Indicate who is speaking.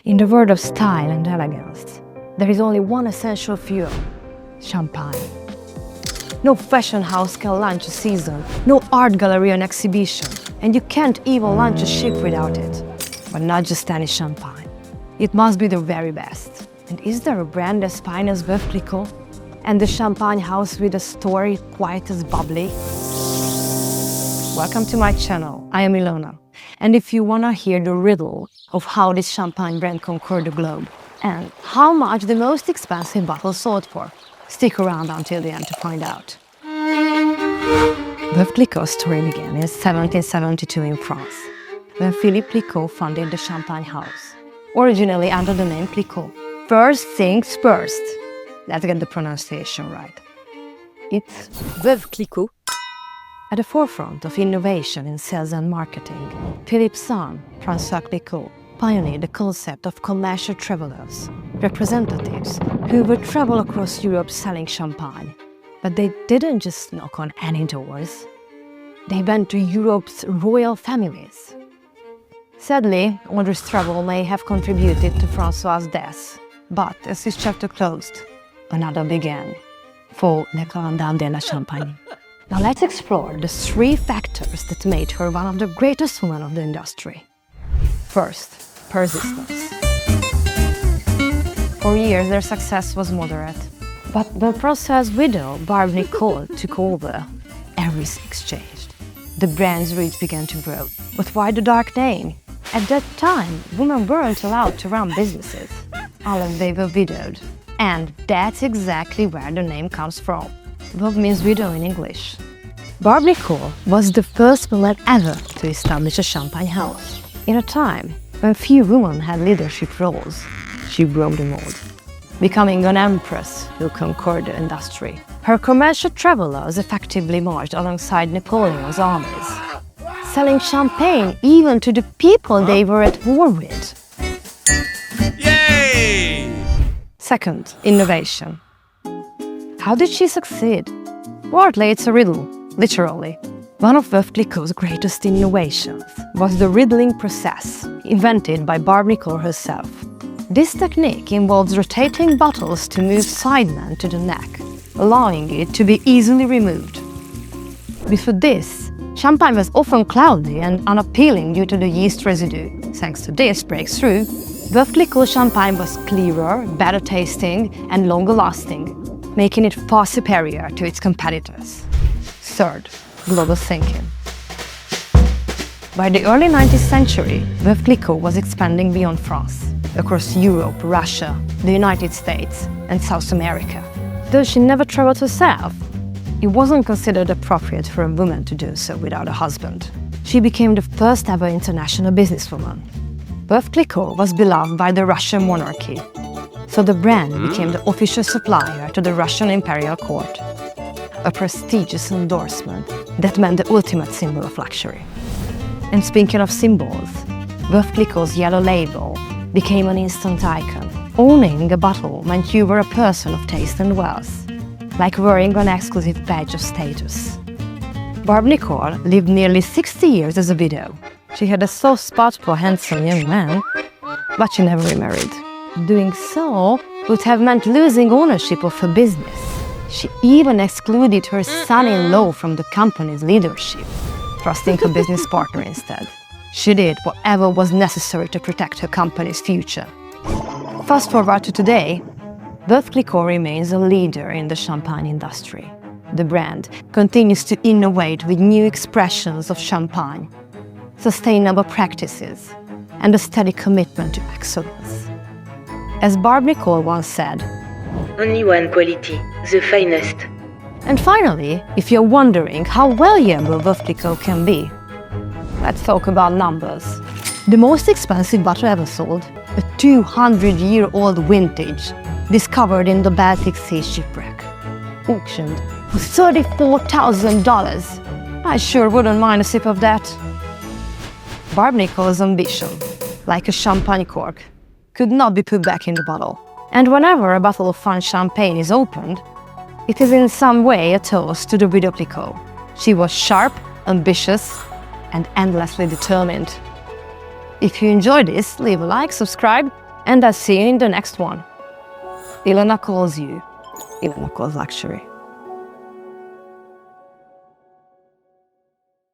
Speaker 1: In the world of style and elegance, there is only one essential fuel: champagne. No fashion house can launch a season, no art gallery an exhibition, and you can't even launch a ship without it. But not just any champagne. It must be the very best. And is there a brand as fine as Veuve Clicquot? And the champagne house with a story quite as bubbly? Welcome to my channel. I am Ilona. And if you wanna hear the riddle of how this champagne brand conquered the globe and how much the most expensive bottle sold for, stick around until the end to find out. Veuve Clicquot's story began in 1772 in France, when Philippe Clicquot founded the champagne house, originally under the name Clicquot. First things first. Let's get the pronunciation right. It's Veuve Clicquot. At the forefront of innovation in sales and marketing, Philippe's son, François Clicquot, pioneered the concept of commercial travelers, representatives who would travel across Europe selling champagne. But they didn't just knock on any doors. They went to Europe's royal families. Sadly, all this travel may have contributed to François' death, but as his chapter closed, another began for Le Commandant de la Champagne. Now let's explore the 3 factors that made her one of the greatest women of the industry. First, persistence. For years, their success was moderate. But when François' widow, Barbe Nicole, took over, everything's changed. The brand's reach began to grow. But why the dark name? At that time, women weren't allowed to run businesses, unless they were widowed. And that's exactly where the name comes from. Veuve means widow in English. Barbe Nicole was the first woman ever to establish a champagne house. In a time when few women had leadership roles, she broke the mold, becoming an empress who conquered the industry. Her commercial travelers effectively marched alongside Napoleon's armies, selling champagne even to the people they were at war with.
Speaker 2: Yay!
Speaker 1: Second, innovation. How did she succeed? Partly it's a riddle, literally. One of Veuve Clicquot's greatest innovations was the riddling process, invented by Barbe Nicole herself. This technique involves rotating bottles to move sidemen to the neck, allowing it to be easily removed. Before this, champagne was often cloudy and unappealing due to the yeast residue. Thanks to this breakthrough, Veuve Clicquot champagne was clearer, better tasting and longer lasting, making it far superior to its competitors. Third, global thinking. By the early 19th century, Veuve Clicquot was expanding beyond France, across Europe, Russia, the United States, and South America. Though she never traveled herself, it wasn't considered appropriate for a woman to do so without a husband. She became the first ever international businesswoman. Veuve Clicquot was beloved by the Russian monarchy, so the brand became the official supplier to the Russian imperial court, a prestigious endorsement that meant the ultimate symbol of luxury. And speaking of symbols, Veuve Clicquot's yellow label became an instant icon. Owning a bottle meant you were a person of taste and wealth, like wearing an exclusive badge of status. Barbe Nicole lived nearly 60 years as a widow. She had a soft spot for handsome young men, but she never remarried. Doing so would have meant losing ownership of her business. She even excluded her son-in-law from the company's leadership, trusting her business partner instead. She did whatever was necessary to protect her company's future. Fast forward to today, Veuve Clicquot remains a leader in the champagne industry. The brand continues to innovate with new expressions of champagne, sustainable practices, and a steady commitment to excellence. As Barbe Nicole once said,
Speaker 3: "Only one quality, the finest."
Speaker 1: And finally, if you're wondering how valuable Veuve Clicquot can be, let's talk about numbers. The most expensive bottle ever sold, a 200-year-old vintage, discovered in the Baltic Sea shipwreck, auctioned for $34,000. I sure wouldn't mind a sip of that. Barbe Nicole's ambition, like a champagne cork, could not be put back in the bottle. And whenever a bottle of fine champagne is opened, it is in some way a toast to the widow Clicquot. She was sharp, ambitious, and endlessly determined. If you enjoyed this, leave a like, subscribe, And I'll see you in the next one. Ilona calls you. Ilona calls luxury.